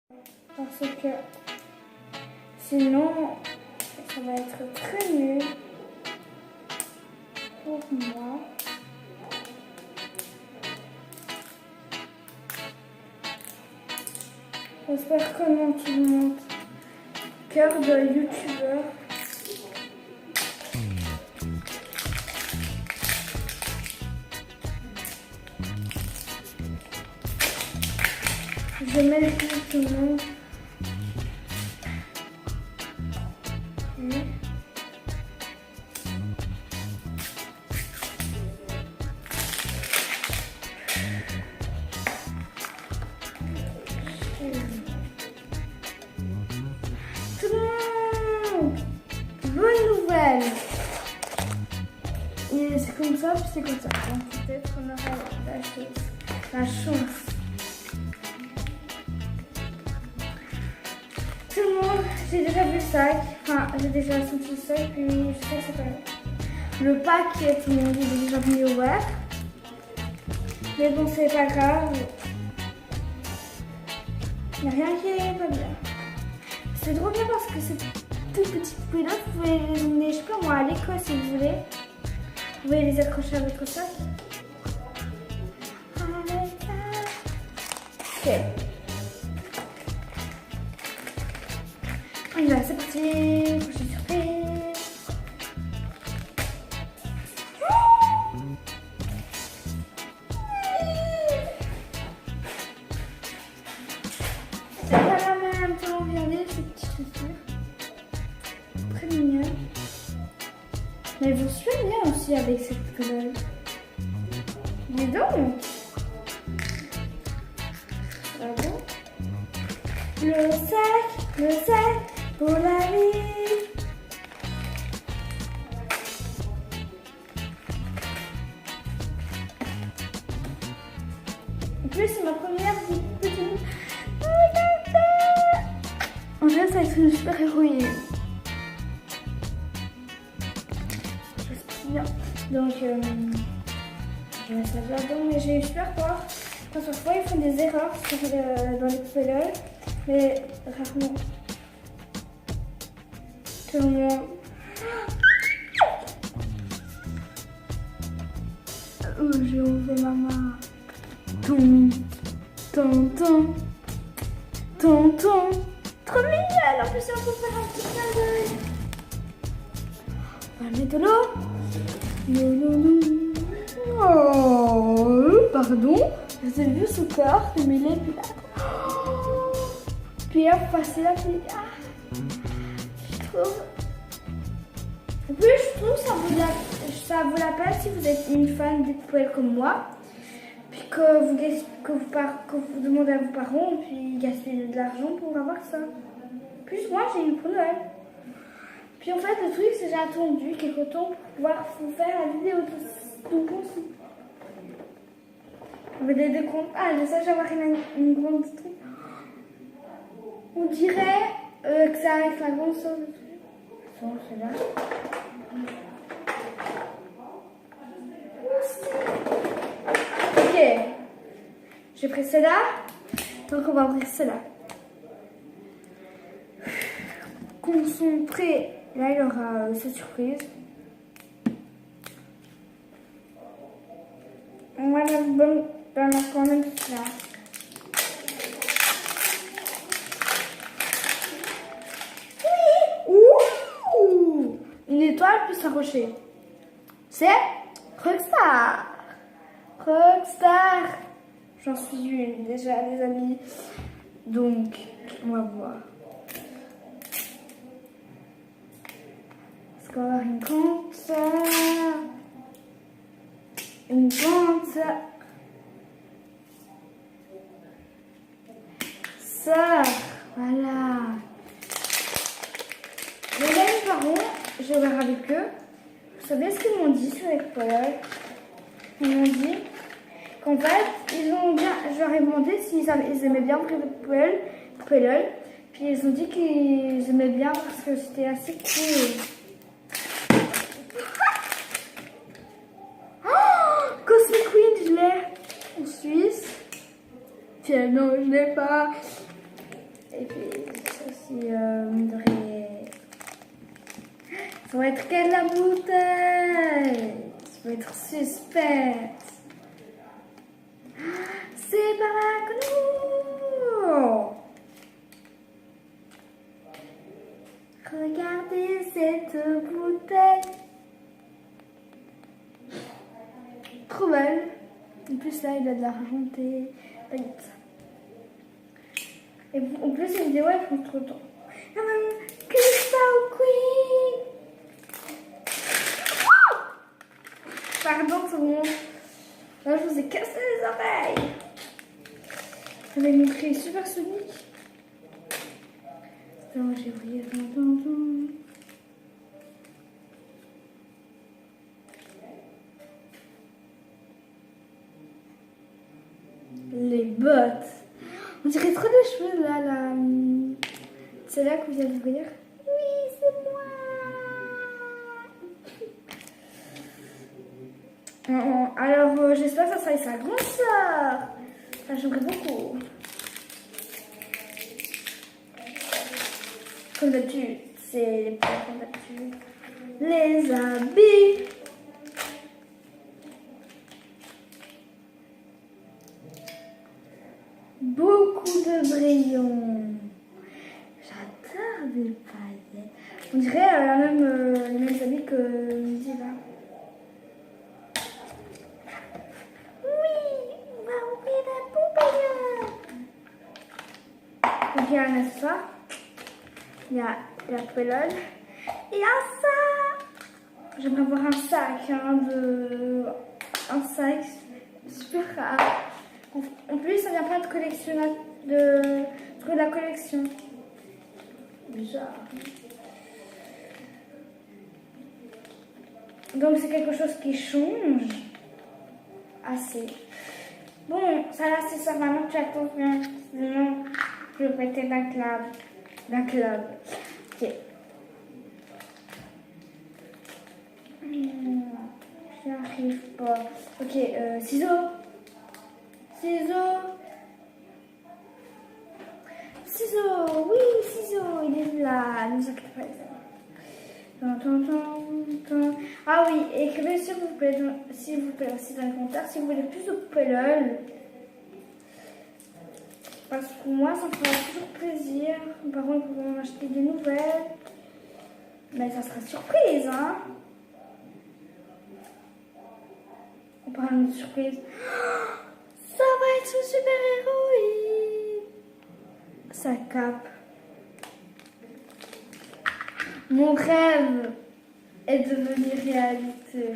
Parce que sinon, ça va être très nul pour moi. J'espère que mon tout le monde cœur de youtubeur. Je mets le tout le monde. Tout le monde, bonne nouvelle. Et c'est comme ça, puis c'est comme ça. Donc peut-être qu'on aura la chance. Tout le monde, j'ai déjà vu le sac. Enfin, j'ai déjà senti le sac, puis je sais que c'est pas vrai. Le paquet, tout le monde, il est déjà venu ouvert. Mais bon, c'est pas grave. Il n'y a rien qui est pas bien. C'est trop bien parce que c'est tout petit poupées-là. Vous pouvez les emmener, je sais pas moi, à l'école si vous voulez. Vous pouvez les accrocher à votre sac. Ok. On y va, c'est parti. Prochaine surprise. C'est pas la même. Comment regardez ces petites chaussures. Très mignonnes. Mais vous suivez bien aussi avec cette couleur. Dis donc. Bravo. Le sac pour la vie. En plus, c'est ma première petite. En vrai, ça va être une super héroïne. J'espère bien. Donc, je mets ça là-dedans, mais j'ai eu super peur. Parce que parfois, ils font des erreurs dans les poubelles, mais rarement. Tout le monde. Oh, j'ai enlevé ma main. Tonton. Trop mignonne. En plus, on peut faire un petit clin d'œil. On va mettre de l'eau. Oh, pardon. Vous avez vu ce corps, mais il est puis là. Puis hop, passer là, puis je trouve. En plus, je trouve que ça vaut la peine si vous êtes une fan des poêles comme moi. Puis que vous demandez à vos parents, puis gaspillez de l'argent pour avoir ça. Plus moi, j'ai eu pour Noël. Puis en fait, le truc, c'est que j'ai attendu quelques temps pour pouvoir vous faire la vidéo de conçu. Avec des décomptes. Ah, je sais, j'avais une grande truc. On dirait que c'est avec la grande sauce de truc. Bon, c'est là. Ok. J'ai pris celle-là. Donc on va ouvrir celle-là. Concentré. Là, il aura cette surprise. On va la bonne dans la quand même là. Oui. Ouh. Une étoile plus un rocher. C'est Rockstar. J'en suis une déjà, les amis. Donc, on va voir. Est-ce qu'on va avoir une grande sœur? Une grande sœur. Voilà. Les parents, je vais voir avec eux. Vous savez ce qu'ils m'ont dit sur les poêles? Ils m'ont dit qu'en fait, ils ont bien. Je leur ai demandé s'ils aimaient bien poêle. Puis ils ont dit qu'ils aimaient bien parce que c'était assez cool. Oh, Cosmic Wind, je l'ai en Suisse. Tiens, non, je l'ai pas. Et puis aussi, ça va être quelle la bouteille? Ça va être suspense. C'est pas nous. Regardez cette bouteille. Trop belle. En plus là, il a de l'argenté. Et en plus, ces vidéos, elles font trop de temps. Crystal Queen. Pardon tout le monde. Là, je vous ai cassé les oreilles. Ça va montrer super sonique. Attends, j'ai oublié. Les bottes. On dirait trop des cheveux là. C'est là que vous allez voir. Oui, c'est moi. Alors, j'espère que ça sera sa grande sœur. Enfin, j'aimerais beaucoup. Comme d'habitude, c'est les poils comme d'habitude. Les habits. Beaucoup de brillants. J'adore des paillettes. On dirait les mêmes habits que Diva. Oui, on va ouvrir la poubelle. Donc il y a un accessoire. Il y a la pelole. Et un sac. J'aimerais avoir un sac. Un sac super rare. En plus, ça vient pas de de la collection. Bizarre. Donc c'est quelque chose qui change assez. Bon, ça là c'est ça. Maintenant tu attends bien. Sinon, je vais péter d'un club. Ok. Je n'arrive pas. Ok, ciseaux. Ciseaux, oui, ciseaux, il est là, ne vous inquiétez pas. Ah oui, écrivez s'il vous plaît aussi dans les commentaires si vous voulez plus de pelole. Parce que moi, ça me fera toujours plaisir. Par contre, vous pouvez m'acheter des nouvelles. Mais ça sera surprise, hein. On parle d'une surprise. Ça va être une super-héroïne. Sa cape. Mon rêve est devenu réalité.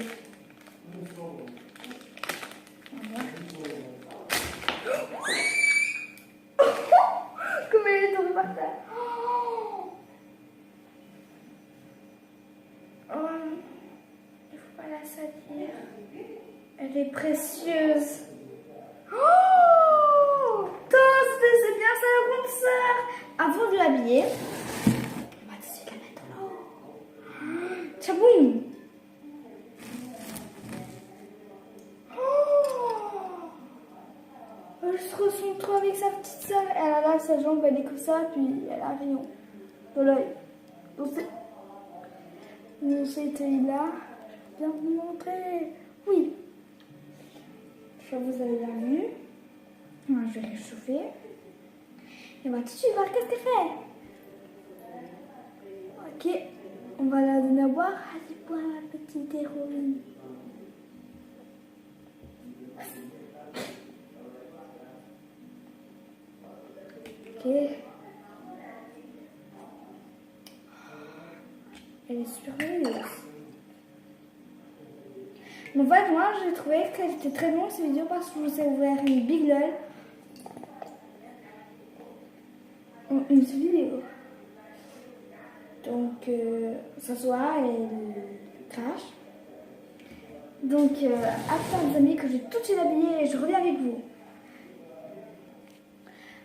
Comme elle est tombée par terre. Il faut pas la salir. Elle est précieuse. Oh, c'est bien ça la grande sœur. Avant de l'habiller, on va tout de suite la mettre là. Tchaboum. Elle se ressemble trop avec sa petite sœur. Elle a là sa jambe, elle est comme ça, puis elle a un rayon dans l'œil. Donc cet œil-là, je vais bien vous montrer. Oui. Vous avez bien vu. Moi, je vais réchauffer. Et on va tout de suite voir qu'est-ce qu'elle fait. Ok. On va la donner à boire. Allez boire la petite héroïne. Ok. Elle est super jolie. En fait, moi, j'ai trouvé qu'elle était très longue cette vidéo parce que je vous ai ouvert une Big LOL. Une vidéo. Donc, ça se voit et crash. Donc, attends les amis que j'ai tout de suite habillé et je reviens avec vous.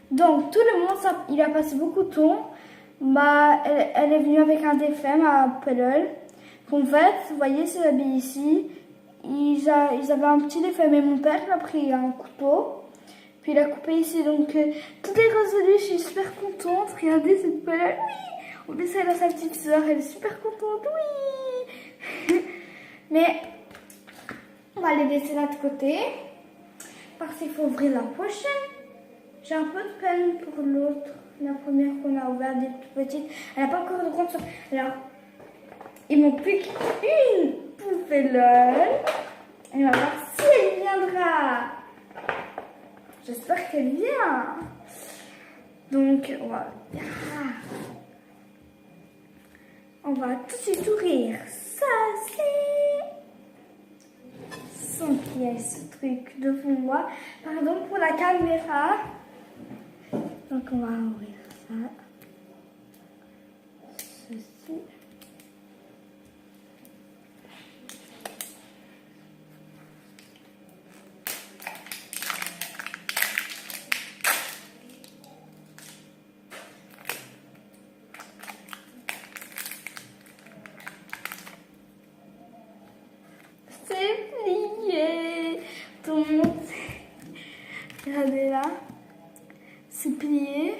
Donc, tout le monde, il a passé beaucoup de temps. Bah, elle est venue avec un DFM à Pelole. En fait, vous voyez, c'est habillé ici. Ils avaient un petit défait, mais mon père il a pris un couteau, Puis il a coupé ici, donc tout est résolu. Je suis super contente. Regardez cette poêle. Oui. En plus, elle a sa petite soeur. Elle est super contente. Oui. Mais on va les laisser là de côté. Parce qu'il faut ouvrir la prochaine. J'ai un peu de peine pour l'autre. La première qu'on a ouverte, des toutes petites. Elle n'a pas encore de grande soeur. Alors, il m'en pique une poupée LOL. Et on va voir si elle viendra. J'espère qu'elle vient. Donc, on va tout de suite ouvrir. Ça, c'est sans qu'il y ait ce truc devant moi. Pardon pour la caméra. Donc, on va ouvrir ça. Ceci. C'est plié. Tout le monde. Regardez là. C'est plié.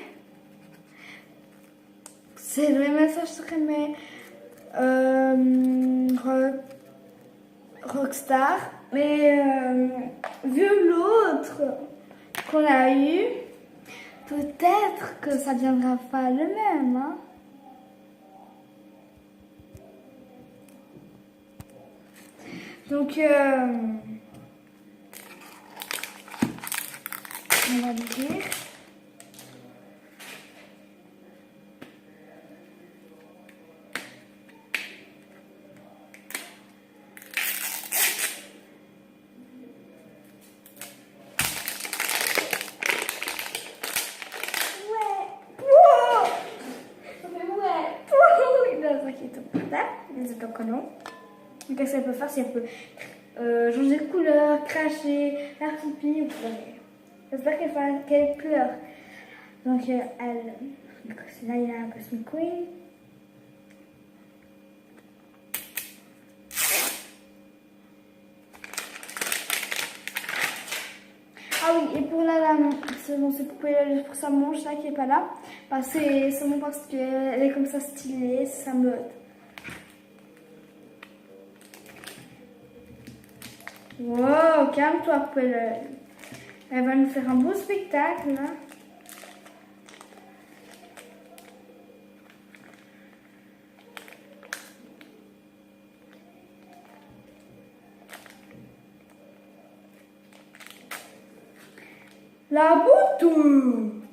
C'est le même message secret, mais Rockstar. Mais vu l'autre qu'on a eu, peut-être que ça viendra pas le même. Hein? Donc, on va l'ouvrir. Les autocollants. Donc, qu'est-ce qu'elle peut faire? Si elle peut changer de couleur, cracher, faire pipi, vous voyez. J'espère qu'elle pleure. Donc, là, il y a un Cosmic Queen. Ah oui, et pour la dame, c'est bon, c'est pour sa manche là qui est pas là. Bah, c'est seulement parce qu'elle est comme ça stylée, c'est sa mode. Wow, calme-toi, poêle. Elle va nous faire un beau spectacle, là. La boutou.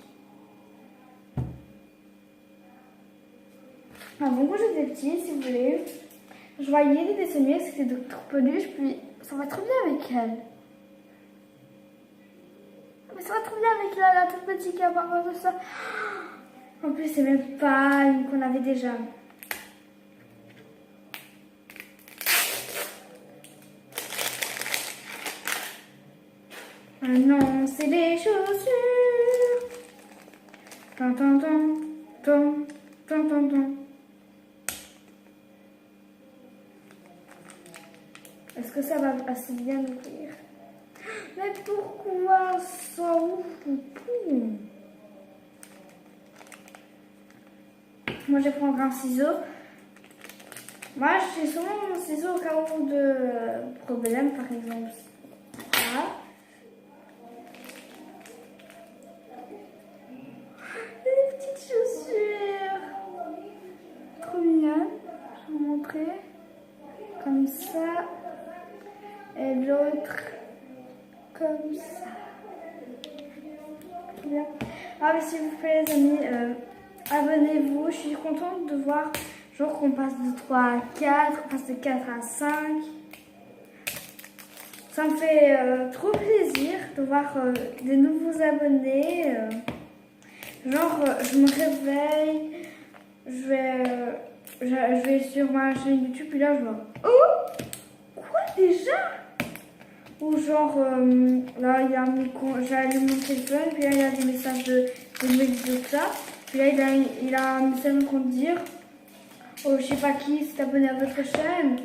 Avant que j'étais petite, si vous voulez, je voyais des dessins animés, c'était de trop peluche, puis ça va trop bien avec elle. Mais ça va trop bien avec la toute petite qui a pas de ça. En plus, c'est même pas une qu'on avait déjà. Ah non, c'est des chaussures. Tan tan tan tan tan tan tan. Est-ce que ça va assez bien ouvrir? Mais pourquoi ça ouvre? Moi, je vais prendre un ciseau. Moi, j'ai souvent mon ciseau au cas où de problème, par exemple. Voilà. Des petites chaussures. Trop mignonnes. Je vais vous montrer. Comme ça. Et l'autre comme ça. Bien. Ah mais s'il vous plaît les amis, abonnez-vous. Je suis contente de voir genre qu'on passe de 3 à 4, qu'on passe de 4 à 5. Ça me fait trop plaisir de voir des nouveaux abonnés. Genre je me réveille, je vais sur ma chaîne YouTube et là je vois oh quoi déjà? Ou genre, là, il y a j'allume mon téléphone, puis là, il y a des messages de vidéos de ça. Puis là, il a un message pour me dire, oh, je sais pas qui s'est abonné à votre chaîne.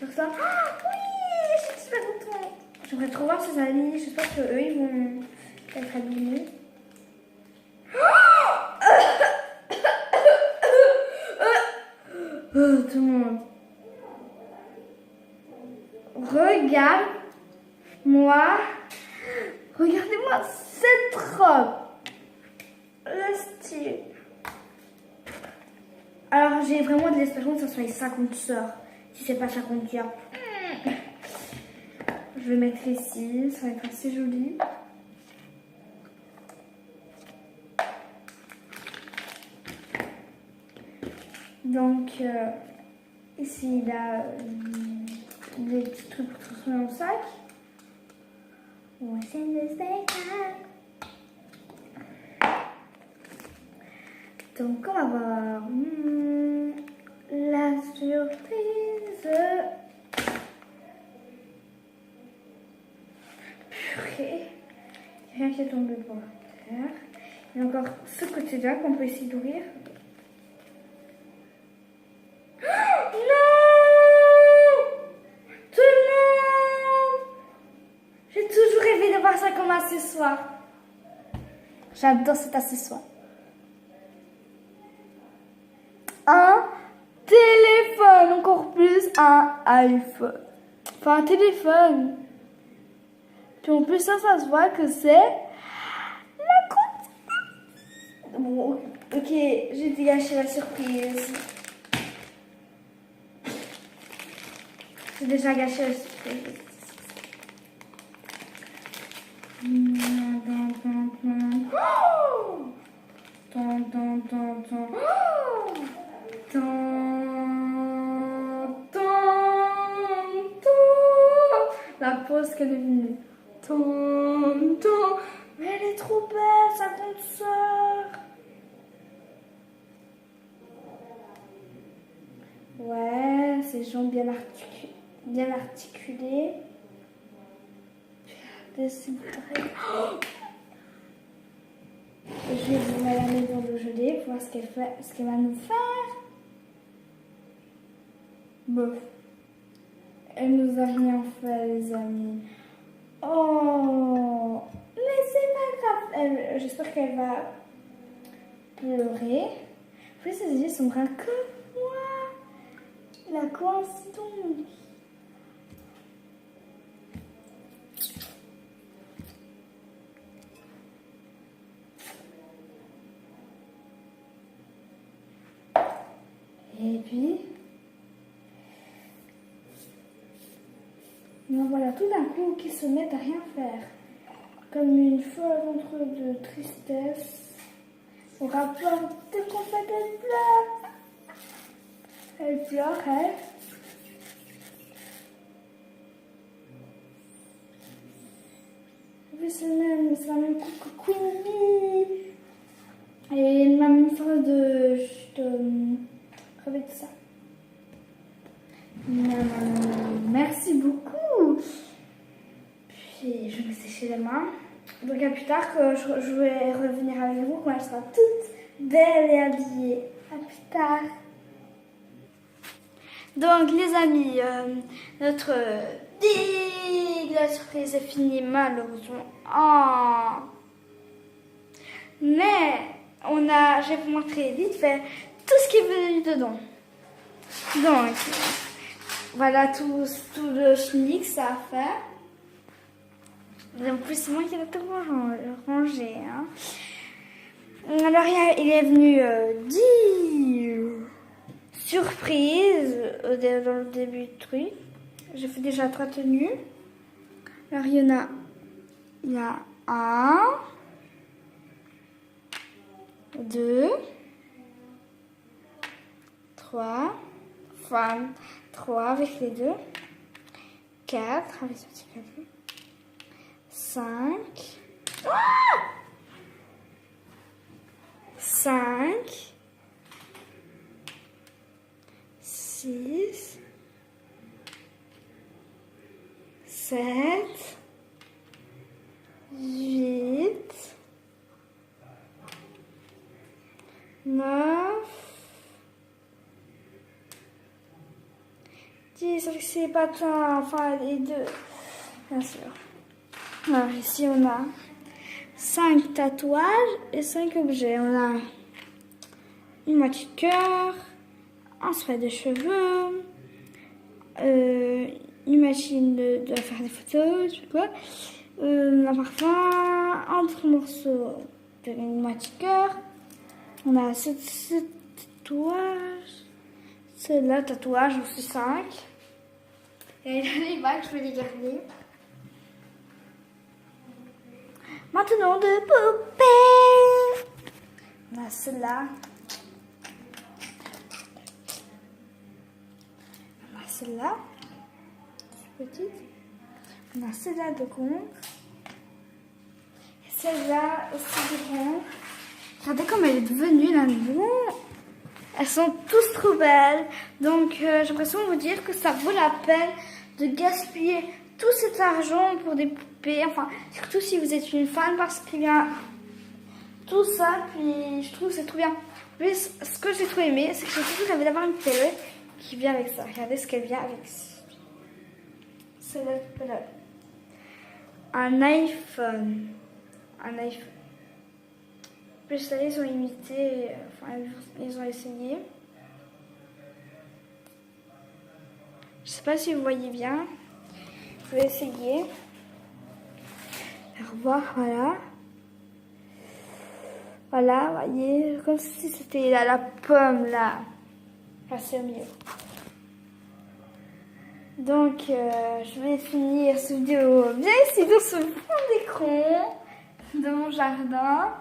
Comme ça. Ah, oui, je suis super contente. J'aimerais trop voir ses amis. J'espère qu'eux, être abîmé. Oh, tout le monde. Regarde-moi. Regardez-moi cette robe. Le style. Alors, j'ai vraiment de l'espérance que ce soit les 50 sœurs. Si c'est pas 50 cœurs. Je vais mettre ici. Ça va être assez joli. Donc, ici, il a des petits trucs pour transformer en sac. Voici le spectacle. Donc, on va voir la surprise. Purée. Rien qui est tombé par terre. Il y a encore ce côté-là qu'on peut essayer d'ouvrir. Comme accessoire. J'adore cet accessoire. Un téléphone, encore plus un iPhone. Enfin, un téléphone. Puis en plus, ça se voit que c'est la compte. Bon, ok, j'ai dégagé la surprise. J'ai déjà gâché la surprise. La pause qu'elle est venue. Mais elle est trop belle, sa grande sœur. Ouais, ses jambes bien articulées. Je vais vous la mettre dans le gelé pour voir ce qu'elle fait, ce qu'elle va nous faire. Bon, elle nous a rien fait, les amis. Oh, mais c'est pas grave. J'espère qu'elle va pleurer. En plus, ses yeux sont bruns comme moi. La coïncidence. Et puis, ben voilà, tout d'un coup, qui se mettent à rien faire, comme une folle entre de tristesse, au rapport de qu'en fait elle pleure. Elle pleure, elle. Oui, c'est la même coucou. Et elle m'a mis une fois de crever tout ça. Merci beaucoup. Puis je vais sécher les mains. Donc à plus tard que je vais revenir avec vous quand elle sera toute belle et habillée. À plus tard. Donc les amis, notre la surprise est finie malheureusement. Oh. Mais je vais vous montrer vite fait tout ce qui est venu dedans. Donc voilà tout le schnick ça a fait. En plus c'est moi qui l'ai tout rangé. Hein. Alors il est venu 10 surprises dans le début du truc. J'ai fait déjà 3 tenues. Alors il y a 1, 2, 3, enfin 3 avec les deux, 4 avec ce petit cadeau, 5, 5, 6, 7, 8, 9, 10 avec ses patins, enfin les deux, bien sûr. Alors ici on a 5 tatouages et 5 objets. On a une moitié de cœur, un spray de cheveux, une machine de faire des photos, je sais quoi, un parfum, un autre morceau d'une moitié de cœur. On a 7 tatouages. Celle-là, tatouage, aussi 5. Et les bagues, je vais les garder. Maintenant, de poupées. On a celle-là. On a celle-là. Petite. On a celle-là de contre. Et celle-là aussi de contre. Regardez comme elle est devenue là-dedans. Elles sont tous trop belles. Donc j'ai l'impression de vous dire que ça vaut la peine de gaspiller tout cet argent pour des poupées. Enfin, surtout si vous êtes une fan parce qu'il y a tout ça. Puis je trouve que c'est trop bien. Mais ce que j'ai trop aimé, c'est que j'ai toujours rêvé d'avoir une poupée qui vient avec ça. Regardez ce qu'elle vient avec. C'est la poupée. Un iPhone. Un iPhone. Puis ça, ils ont imité, enfin ils ont essayé. Je sais pas si vous voyez bien. Je vais essayer. Au revoir, voilà. Voilà, vous voyez, comme si c'était la pomme là. Enfin, c'est mieux. Donc, je vais finir cette vidéo bien ici dans ce fond d'écran de mon jardin.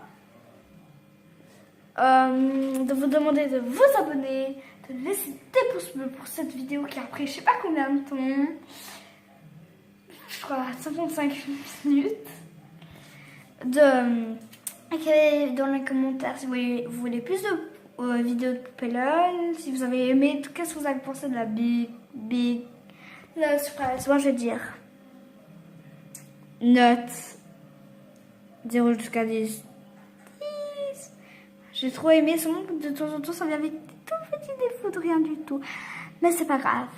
De vous demander de vous abonner, de laisser des pouces bleus pour cette vidéo qui a pris je sais pas combien de temps, je crois 55 minutes, de écrire dans les commentaires si vous voulez plus de vidéos de poupées LOL, si vous avez aimé, qu'est-ce que vous avez pensé de la big LOL surprise. Moi je vais dire note 0 jusqu'à 10. J'ai trop aimé, seulement que de temps en temps ça vient avec des tout petits défauts de rien du tout. Mais c'est pas grave.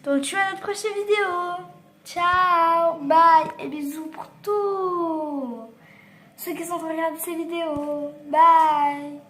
Donc tu vois notre prochaine vidéo. Ciao, bye et bisous pour tous ceux qui sont en train de regarder ces vidéos. Bye.